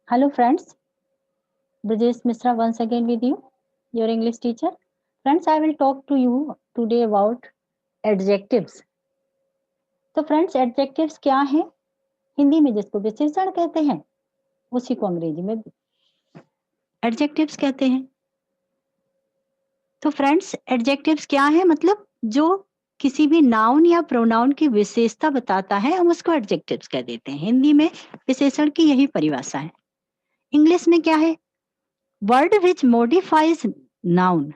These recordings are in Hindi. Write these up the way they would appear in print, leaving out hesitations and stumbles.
Hello friends, Brijesh Misra once again with you, your English teacher. Friends, I will talk to you today about adjectives. तो फ्रेंड्स एडजेक्टिव्स क्या हैं? हिंदी में जिसको विशेषण कहते हैं उसी को अंग्रेजी में एडजेक्टिव्स कहते हैं। तो फ्रेंड्स एडजेक्टिव्स क्या है? मतलब जो किसी भी नाउन या प्रोनाउन की विशेषता बताता है हम उसको एडजेक्टिव्स कह देते हैं। हिंदी में विशेषण की यही परिभाषा है। इंग्लिश में क्या है? Word which modifies noun,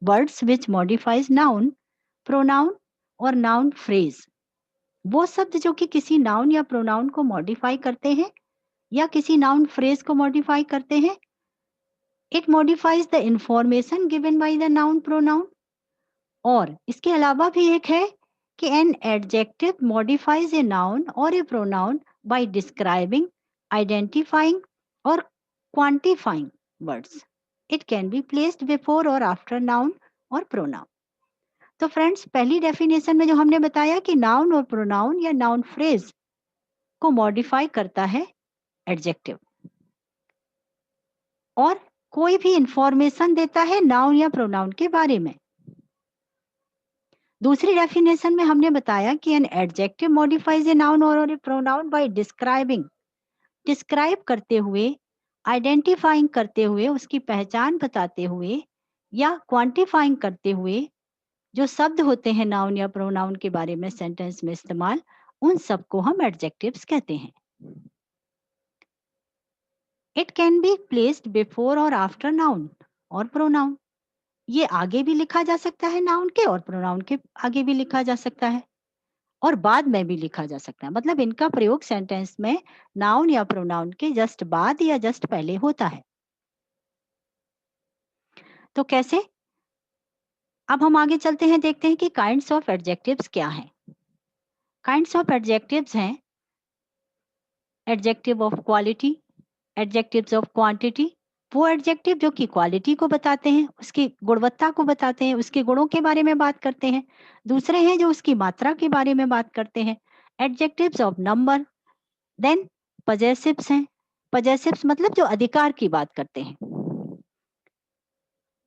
words which modifies noun, pronoun और नाउन फ्रेज। वो शब्द जो कि किसी नाउन या प्रोनाउन को मॉडिफाई करते हैं या किसी नाउन फ्रेज को मॉडिफाई करते हैं। It modifies the information given by the noun pronoun. और इसके अलावा भी एक है कि an adjective modifies a noun और ए प्रोनाउन बाय डिस्क्राइबिंग, आइडेंटिफाइंग और quantifying words. It can be placed before और आफ्टर नाउन और प्रोनाउन। तो फ्रेंड्स पहली डेफिनेशन में जो हमने बताया कि नाउन और प्रोनाउन या नाउन फ्रेज को मॉडिफाई करता है एडजेक्टिव और कोई भी इंफॉर्मेशन देता है नाउन या प्रोनाउन के बारे में। दूसरी डेफिनेशन में हमने बताया कि an adjective modifies a noun और ए प्रोनाउन बाय डिस्क्राइबिंग, डिस्क्राइब करते हुए, आइडेंटिफाइंग करते हुए, उसकी पहचान बताते हुए या क्वांटिफाइंग करते हुए जो शब्द होते हैं नाउन या प्रोनाउन के बारे में सेंटेंस में इस्तेमाल, उन सबको हम एडजेक्टिव्स कहते हैं। It can be placed before और आफ्टर नाउन और प्रोनाउन। ये आगे भी लिखा जा सकता है नाउन के और प्रोनाउन के आगे भी लिखा जा सकता है और बाद में भी लिखा जा सकता है। मतलब इनका प्रयोग सेंटेंस में नाउन या प्रोनाउन के जस्ट बाद या जस्ट पहले होता है। तो कैसे? अब हम आगे चलते हैं, देखते हैं कि काइंड्स ऑफ एडजेक्टिव्स क्या हैं। काइंड्स ऑफ एडजेक्टिव्स हैं adjective of quality, adjectives of quantity. वो एडजेक्टिव जो कि क्वालिटी को बताते हैं, उसकी गुणवत्ता को बताते हैं, उसके गुणों के बारे में बात करते हैं। दूसरे हैं जो उसकी मात्रा के बारे में बात करते हैं, एडजेक्टिव्स ऑफ नंबर। देन पजेसिव्स हैं, पजेसिव्स मतलब जो अधिकार की बात करते हैं।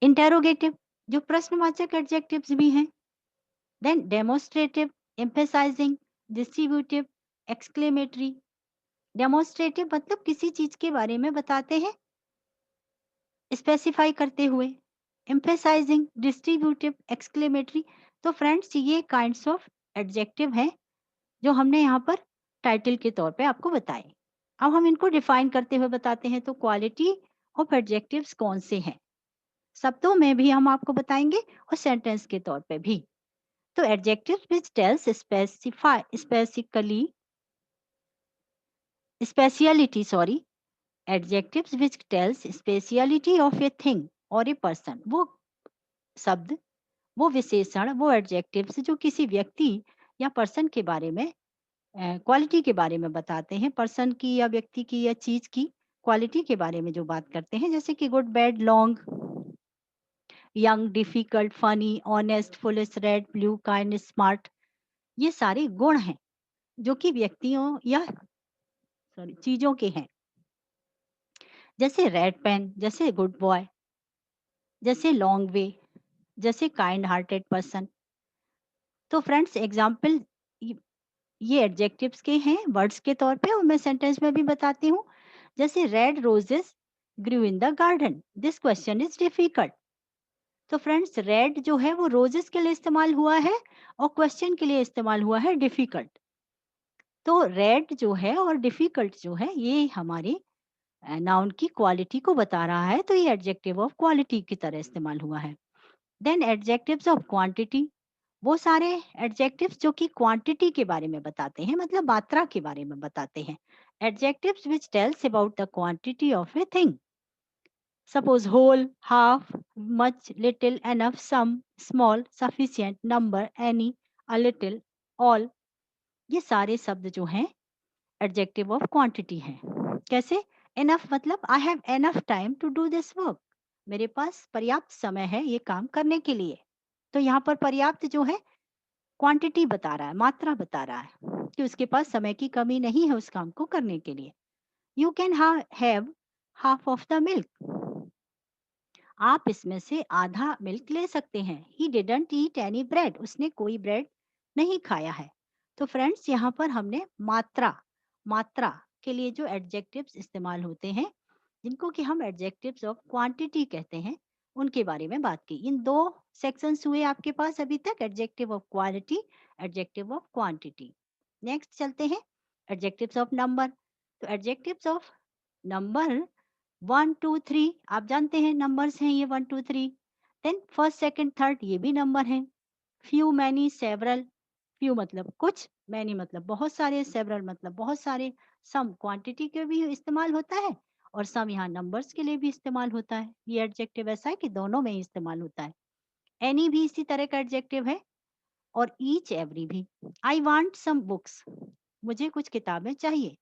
इंटेरोगेटिव जो प्रश्नवाचक एडजेक्टिव्स भी हैं। Then demonstrative, emphasizing, distributive, exclamatory. Demonstrative मतलब किसी चीज के बारे में बताते हैं स्पेसिफाई करते हुए, एम्फेसाइजिंग, डिस्ट्रीब्यूटिव, एक्सक्लेमेटरी। तो फ्रेंड्स ये काइंड्स ऑफ एडजेक्टिव हैं जो हमने यहाँ पर टाइटल के तौर पे आपको बताए। अब हम इनको डिफाइन करते हुए बताते हैं। तो क्वालिटी ऑफ एडजेक्टिव्स कौन से हैं, शब्दों में भी हम आपको बताएंगे और सेंटेंस के तौर पे भी। तो adjectives which tells speciality adjectives which tells speciality of a thing or a person। वो शब्द, वो विशेषण, वो एडजेक्टिव्स जो किसी व्यक्ति या पर्सन के बारे में क्वालिटी के बारे में बताते हैं, पर्सन की या व्यक्ति की या चीज की क्वालिटी के बारे में जो बात करते हैं, जैसे कि good, bad, long, young, difficult, funny, honest, foolish, red, blue, kind, smart. ये सारे गुण हैं जो कि व्यक्तियों या चीजों के हैं। जैसे रेड पेन, जैसे गुड बॉय, जैसे लॉन्ग वे, जैसे काइंड हार्टेड पर्सन। तो फ्रेंड्स एग्जाम्पल ये एडजेक्टिव्स के हैं वर्ड्स के तौर पे और मैं सेंटेंस में भी बताती हूँ। जैसे red roses grow in the garden, this question is difficult. तो फ्रेंड्स रेड जो है वो रोजेस के लिए इस्तेमाल हुआ है और क्वेश्चन के लिए इस्तेमाल हुआ है डिफिकल्ट। तो रेड जो है और डिफिकल्ट जो है ये हमारे नाउन की क्वालिटी को बता रहा है, तो ये एडजेक्टिव ऑफ क्वालिटी की तरह इस्तेमाल हुआ है। देन एडजेक्टिव्स ऑफ क्वांटिटी, वो सारे एडजेक्टिव्स जो कि क्वांटिटी के बारे में बताते हैं, मतलब मात्रा के बारे में बताते हैं। Adjectives which tells about the quantity of a thing, suppose whole, half, much, little, enough, some, small, sufficient, number, any, a little, all. ये सारे शब्द जो हैं एडजेक्टिव ऑफ क्वांटिटी हैं। कैसे? एनफ मतलब I have enough time to do this work, मेरे पास पर्याप्त समय है ये काम करने के लिए। तो यहाँ पर पर्याप्त जो है क्वांटिटी बता रहा है, मात्रा बता रहा है कि उसके पास समय की कमी नहीं है उस काम को करने के लिए। You can have half of the milk, आप इसमें से आधा मिल्क ले सकते हैं। He didn't eat any bread, उसने कोई ब्रेड नहीं खाया है। तो फ्रेंड्स, यहाँ पर हमने मात्रा मात्रा के लिए जो एडजेक्टिव्स इस्तेमाल होते हैं, जिनको कि हम एडजेक्टिव्स ऑफ क्वांटिटी कहते हैं, उनके बारे में बात की। इन दो सेक्शंस हुए आपके पास अभी तक, adjective of quality, adjective of quantity. Next चलते हैं एडजेक्टिव्स ऑफ नंबर। तो एडजेक्टिव्स ऑफ नंबर 1 2 3, आप जानते हैं नंबर्स हैं ये 1 2 3। देन फर्स्ट सेकंड थर्ड, ये भी नंबर हैं। फ्यू मैनी सेवरल, फ्यू मतलब कुछ, मैनी मतलब बहुत सारे, सेवरल मतलब बहुत सारे। सम क्वांटिटी के भी इस्तेमाल होता है, और सम यहाँ नंबर्स के लिए भी इस्तेमाल होता है। ये एडजेक्टिव ऐसा है कि दोनों में ही इस्तेमाल होता है। एनी भी इसी तरह का एडजेक्टिव है, और ईच एवरी भी। आई वांट सम बुक्स, मुझे कुछ किताबें चाहिए।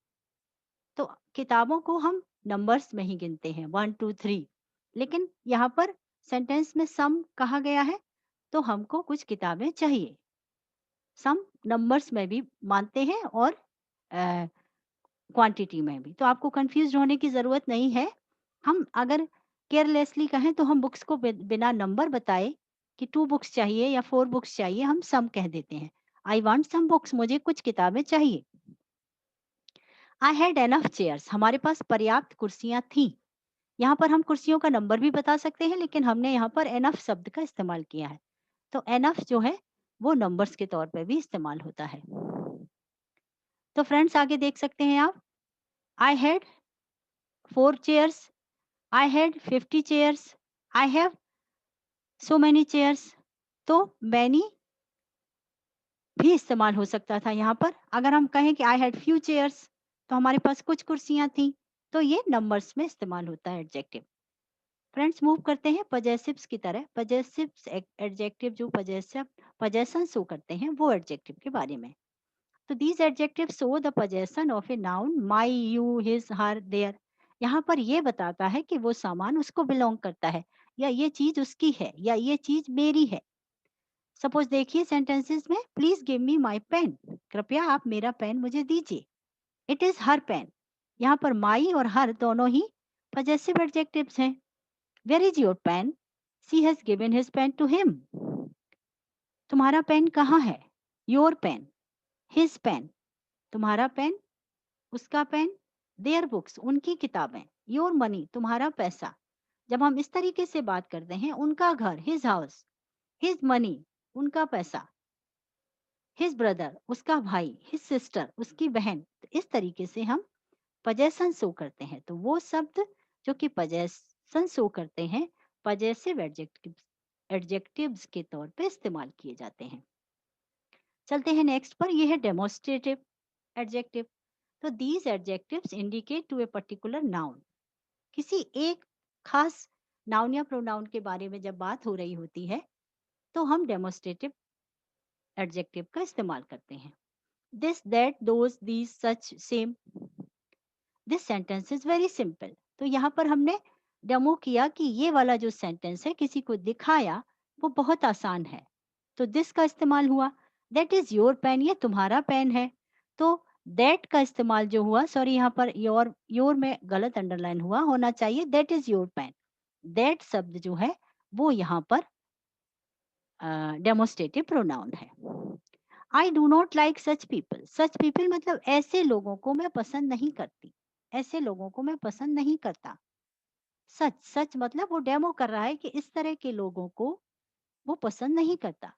तो किताबों को हम नंबर्स में ही गिनते हैं 1 2 3, लेकिन यहाँ पर सेंटेंस में सम कहा गया है, तो हमको कुछ किताबें चाहिए। सम नंबर्स में भी मानते हैं और क्वांटिटी में भी, तो आपको कंफ्यूज होने की जरूरत नहीं है। हम अगर केयरलेसली कहें तो हम बुक्स को बिना नंबर बताए कि 2 बुक्स चाहिए या 4 बुक्स चाहिए, हम सम कह देते हैं। आई वांट सम बुक्स, मुझे कुछ किताबें चाहिए। आई हैड एनफ चेयर्स, हमारे पास पर्याप्त कुर्सियां थी। यहाँ पर हम कुर्सियों का नंबर भी बता सकते हैं, लेकिन हमने यहाँ पर एनफ शब्द का इस्तेमाल किया है। तो एनफ जो है वो नंबर्स के तौर पर भी इस्तेमाल होता है। तो फ्रेंड्स, आगे देख सकते हैं आप, I had 4 chairs, I had 50 chairs, I have so many chairs. तो मैनी भी इस्तेमाल हो सकता था यहाँ पर। अगर हम कहें कि आई हैड फ्यू चेयर्स, तो हमारे पास कुछ कुर्सियां थी, तो ये नंबर्स में इस्तेमाल होता है एडजेक्टिव। फ्रेंड्स, मूव करते हैं पजेसिव्स की तरह। पजेसिव्स एडजेक्टिव जो पजेशन शो करते हैं, वो एडजेक्टिव के बारे में। तो these adjective show the possession of a noun, my, you, his, her, their. यहाँ पर ये बताता है कि वो सामान उसको बिलोंग करता है, या ये चीज उसकी है, या ये चीज मेरी है। सपोज देखिए सेंटेंसेस में, please give me my pen, कृपया आप मेरा पेन मुझे दीजिए। इट इज हर पेन, यहाँ पर माई और हर दोनों ही पजेसिव एडजेक्टिव्स हैं। Where is your pen, she has given his pen to him. तुम्हारा पेन कहाँ है? योर पेन, हिज पेन, तुम्हारा पेन, उसका पेन। देयर बुक्स, उनकी किताबें। योर मनी, तुम्हारा पैसा। जब हम इस तरीके से बात करते हैं, उनका घर, हिज हाउस, हिज मनी, उनका पैसा, हिज ब्रदर, उसका भाई, हिज सिस्टर, उसकी बहन, तो इस तरीके से हम पजेशन शो करते हैं। तो वो शब्द जो कि पजेशन शो करते हैं, पजेसिव एडजेक्टिव्स के तौर पे इस्तेमाल किए जाते हैं। चलते हैं नेक्स्ट पर, यह है डेमोस्ट्रेटिव एडजेक्टिव। तो these adjectives indicate to a particular noun, किसी एक खास नाउन या प्रोनाउन के बारे में जब बात हो रही होती है, तो हम डेमोस्ट्रेटिव एडजेक्टिव का इस्तेमाल करते हैं। This, that, those, these, such, same. This sentence is very simple. तो यहाँ पर हमने डेमो किया कि ये वाला जो सेंटेंस है, किसी को दिखाया, वो बहुत आसान है। तो दिस का इस्तेमाल हुआ। दैट इज योर पेन, ये तुम्हारा पेन है। तो दैट का इस्तेमाल जो हुआ, सॉरी यहाँ पर योर में गलत अंडरलाइन हुआ, होना चाहिए that is your pen. That शब्द जो है वो यहाँ पर डेमोस्ट्रेटिव प्रोनाउन है। I do not like such people, such people मतलब ऐसे लोगों को मैं पसंद नहीं करती, ऐसे लोगों को मैं पसंद नहीं करता। सच, सच मतलब वो डेमो कर रहा है कि इस तरह के लोगों को वो पसंद नहीं करता।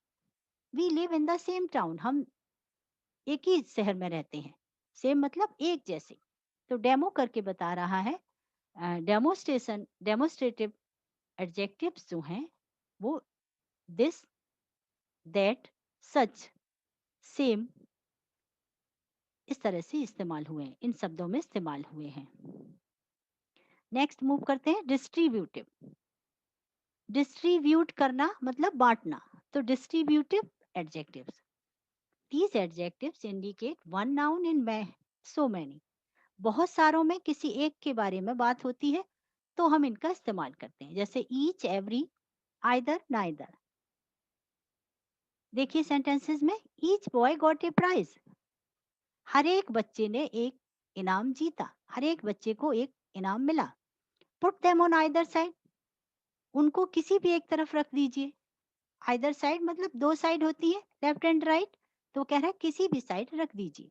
We live in the same town, हम एक ही शहर में रहते हैं। सेम मतलब एक जैसे। तो डेमो करके बता रहा है। डेमोस्ट्रेटिव एडजेक्टिव्स जो हैं वो दिस, दैट, सच, सेम, इस तरह से इस्तेमाल हुए हैं, इन शब्दों में इस्तेमाल हुए हैं। नेक्स्ट मूव करते हैं डिस्ट्रीब्यूटिव। डिस्ट्रीब्यूट करना मतलब बांटना। तो distributive adjectives, these adjectives indicate one noun in so many, बहुत सारों में किसी एक के बारे में बात होती है, तो हम इनका इस्तेमाल करते हैं। जैसे each, every, either, neither। देखिए सेंटेंसेस में, each boy got a prize, हर एक बच्चे ने एक इनाम जीता, हर एक बच्चे को एक इनाम मिला। Put them on either side, उनको किसी भी एक तरफ रख दीजिए। आइदर साइड मतलब दो साइड होती है, लेफ्ट एंड राइट, तो कह रहा है किसी भी साइड रख दीजिए।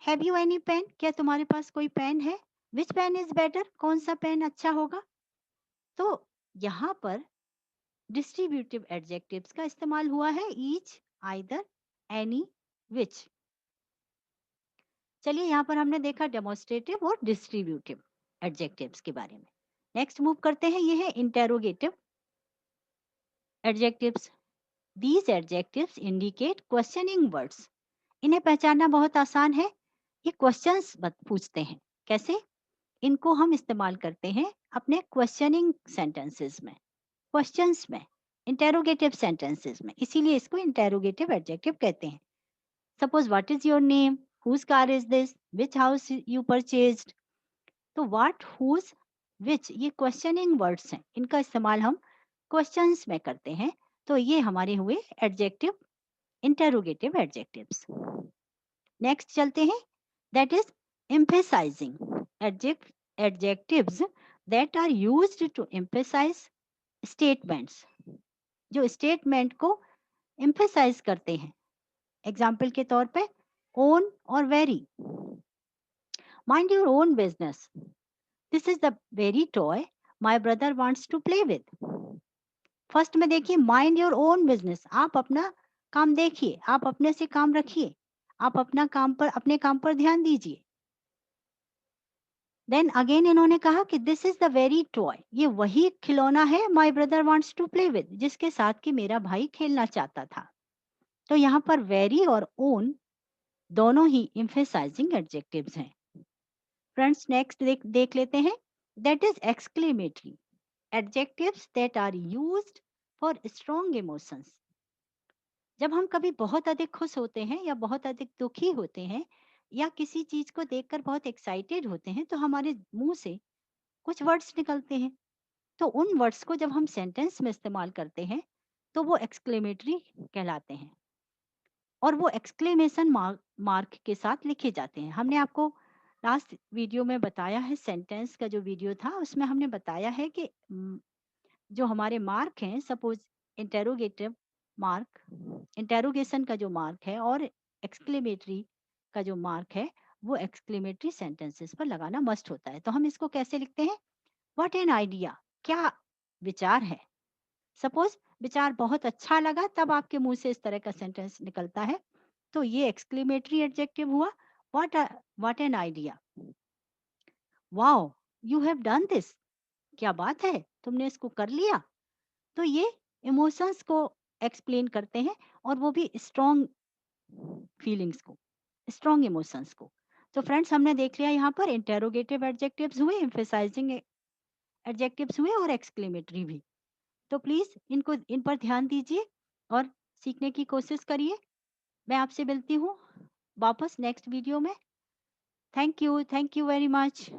हैव यू एनी पेन, क्या तुम्हारे पास कोई पेन है? विच पेन इज बेटर, कौन सा पेन अच्छा होगा? तो यहाँ पर डिस्ट्रीब्यूटिव एडजेक्टिव्स का इस्तेमाल हुआ है, ईच, आइदर, एनी, विच। चलिए यहाँ पर हमने देखा डेमोन्स्ट्रेटिव और डिस्ट्रीब्यूटिव एडजेक्टिव्स के बारे में। नेक्स्ट मूव करते हैं, ये है interrogative adjectives. These adjectives indicate questioning words. इन्हें पहचानना बहुत आसान है, ये क्वेश्चंस पूछते हैं। कैसे? इनको हम इस्तेमाल करते हैं अपने क्वेश्चनिंग सेंटेंसेस में, क्वेश्चंस में, इंटेरोगेटिव सेंटेंसेस में, इसीलिए इसको इंटेरोगेटिव एडजेक्टिव कहते हैं। Suppose what is your name, whose car is this, which house you purchased. What whose, which, विच, ये क्वेश्चनिंग वर्ड्स हैं, इनका इस्तेमाल हम क्वेश्चंस में करते हैं। तो ये हमारे हुए एडजेक्टिव, इंटेरोगेटिव एडजेक्टिव्स। नेक्स्ट चलते हैं, that is emphasizing adjectives that are used to emphasize statements, जो स्टेटमेंट को एम्फेसाइज करते हैं। एग्जाम्पल के तौर पे ओन और very. Mind your own business, this is the very toy my brother wants to play with. First में देखिए, माइंड योर ओन बिजनेस, आप अपना काम देखिए, आप अपने से काम रखिए, आप अपना काम पर, अपने काम पर ध्यान दीजिए। देन अगेन इन्होंने कहा कि this is the very toy, ये वही खिलौना है, my brother wants to play with, जिसके साथ कि मेरा भाई खेलना चाहता था। तो यहाँ पर वेरी और ओन दोनों ही एम्फेसाइजिंग एडजेक्टिव्स हैं। फ्रेंड्स नेक्स्ट देख लेते हैं, that is exclamatory adjectives that are used for strong emotions. जब हम कभी बहुत अधिक खुश होते हैं या बहुत अधिक दुखी होते हैं या किसी चीज को देखकर बहुत एक्साइटेड होते हैं, तो हमारे मुंह से कुछ वर्ड्स निकलते हैं। तो उन वर्ड्स को जब हम सेंटेंस में इस्तेमाल करते हैं तो वो एक्सक्लेमेटरी कहलाते हैं, और वो एक्सक्लेमेशन मार्क के साथ लिखे जाते हैं। हमने आपको लास्ट वीडियो में बताया है, सेंटेंस का जो वीडियो था उसमें हमने बताया है कि जो हमारे मार्क हैं, सपोज इंटेरोगेटिव मार्क, इंटेरोगेशन का जो मार्क है और एक्सक्लेमेटरी का जो मार्क है, वो एक्सक्लेमेटरी सेंटेंसेस पर लगाना मस्ट होता है। तो हम इसको कैसे लिखते हैं? व्हाट एन आइडिया, क्या विचार है। सपोज विचार बहुत अच्छा लगा, तब आपके मुंह से इस तरह का सेंटेंस निकलता है, तो ये एक्सक्लेमेटरी एडजेक्टिव हुआ। What an idea, wow you have done this, क्या बात है, तुमने इसको कर लिया। तो ये इमोशंस को एक्सप्लेन करते हैं, और वो भी स्ट्रॉन्ग फीलिंग्स को, स्ट्रॉन्ग इमोशंस को। तो फ्रेंड्स हमने देख लिया यहाँ पर इंटेरोगेटिव एडजेक्टिव्स हुए, एम्फेसाइजिंग एडजेक्टिव्स हुए, और एक्सक्लेमेटरी भी। तो प्लीज इनको, इन पर ध्यान दीजिए और सीखने की कोशिश करिए। मैं आपसे मिलती हूँ वापस नेक्स्ट वीडियो में। Thank you very much.